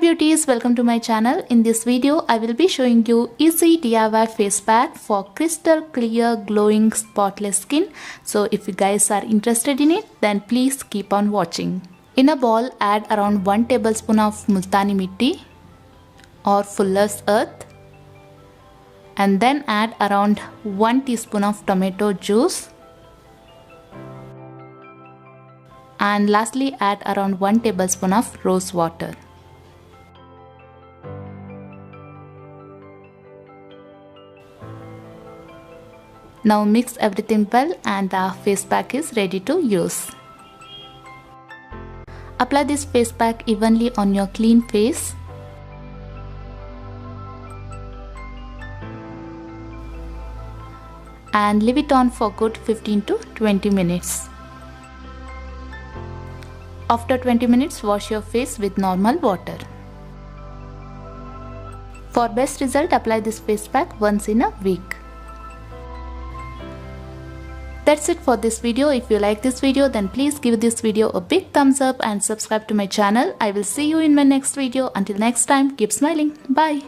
beauties, welcome to my channel. In this video I will be showing you easy DIY face pack for crystal clear glowing spotless skin. So if you guys are interested in it, then please keep on watching. In a bowl, add around 1 tablespoon of multani mitti or fuller's earth, and then add around 1 teaspoon of tomato juice, and lastly add around 1 tablespoon of rose water. Now mix everything well and the face pack is ready to use. Apply this face pack evenly on your clean face. And leave it on for good 15 to 20 minutes. After 20 minutes, wash your face with normal water. For best result, apply this face pack once in a week. That's it for this video. If you like this video, then please give this video a big thumbs up and subscribe to my channel. I will see you in my next video. Until next time, keep smiling. Bye.